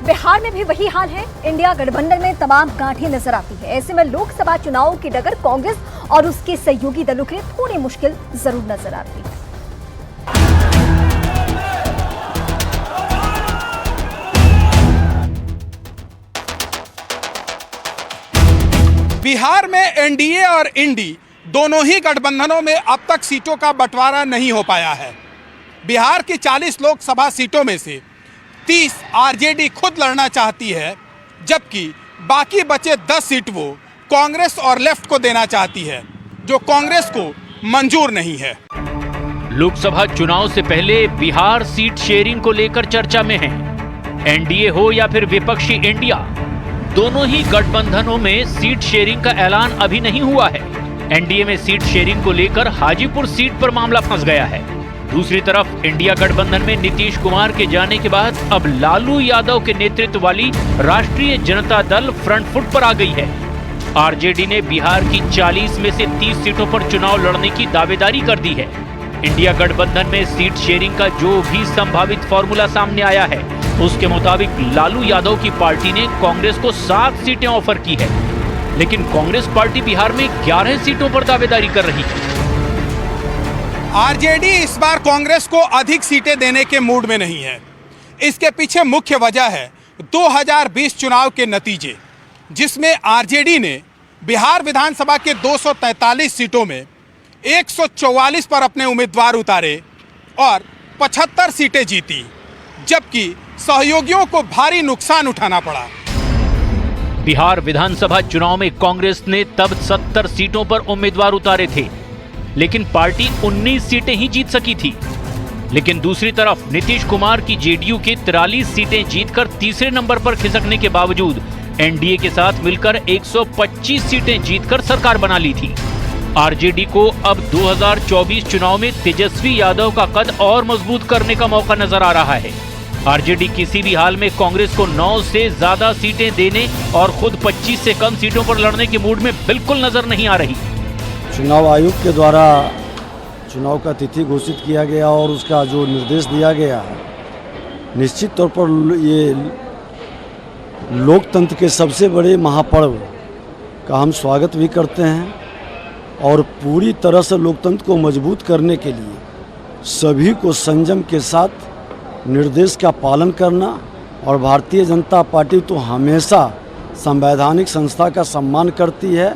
बिहार में भी वही हाल है। इंडिया गठबंधन में तमाम गांठें नजर आती है। ऐसे में लोकसभा चुनाव की डगर कांग्रेस और उसके सहयोगी दलों के लिए थोड़ी मुश्किल जरूर नजर आती है। बिहार में एनडीए और इंडी दोनों ही गठबंधनों में अब तक सीटों का बंटवारा नहीं हो पाया है। बिहार की 40 लोकसभा सीटों में से 30 आरजेडी खुद लड़ना चाहती है, जबकि बाकी बचे 10 सीट वो कांग्रेस और लेफ्ट को देना चाहती है, जो कांग्रेस को मंजूर नहीं है। लोकसभा चुनाव से पहले बिहार सीट शेयरिंग को लेकर चर्चा में है। एनडीए हो या फिर विपक्षी इंडिया, दोनों ही गठबंधनों में सीट शेयरिंग का ऐलान अभी नहीं हुआ है। एनडीए में सीट शेयरिंग को लेकर हाजीपुर सीट पर मामला फंस गया है। दूसरी तरफ इंडिया गठबंधन में नीतीश कुमार के जाने के बाद अब लालू यादव के नेतृत्व वाली राष्ट्रीय जनता दल फ्रंट फुट पर आ गई है। आरजेडी ने बिहार की 40 में से 30 सीटों पर चुनाव लड़ने की दावेदारी कर दी है। इंडिया गठबंधन में सीट शेयरिंग का जो भी संभावित फॉर्मूला सामने आया है, उसके मुताबिक लालू यादव की पार्टी ने कांग्रेस को 7 सीटें ऑफर की है, लेकिन कांग्रेस पार्टी बिहार में 11 सीटों पर दावेदारी कर रही है। आरजेडी इस बार कांग्रेस को अधिक सीटें देने के मूड में नहीं है। इसके पीछे मुख्य वजह है 2020 चुनाव के नतीजे, जिसमें आरजेडी ने बिहार विधानसभा के 243 सीटों में 144 पर अपने उम्मीदवार उतारे और 75 सीटें जीती, जबकि सहयोगियों को भारी नुकसान उठाना पड़ा। बिहार विधानसभा चुनाव में कांग्रेस ने तब 70 सीटों पर उम्मीदवार उतारे थे, लेकिन पार्टी 19 सीटें ही जीत सकी थी। लेकिन दूसरी तरफ नीतीश कुमार की जेडीयू के 43 सीटें जीतकर तीसरे नंबर पर खिसकने के बावजूद एनडीए के साथ मिलकर 125 सीटें जीतकर सरकार बना ली थी। आरजेडी को अब 2024 चुनाव में तेजस्वी यादव का कद और मजबूत करने का मौका नजर आ रहा है। आरजेडी किसी भी हाल में कांग्रेस को 9 से ज्यादा सीटें देने और खुद 25 से कम सीटों पर लड़ने के मूड में बिल्कुल नजर नहीं आ रही। चुनाव आयोग के द्वारा चुनाव का तिथि घोषित किया गया और उसका जो निर्देश दिया गया है, निश्चित तौर पर ये लोकतंत्र के सबसे बड़े महापर्व का हम स्वागत भी करते हैं और पूरी तरह से लोकतंत्र को मजबूत करने के लिए सभी को संयम के साथ निर्देश का पालन करना, और भारतीय जनता पार्टी तो हमेशा संवैधानिक संस्था का सम्मान करती है।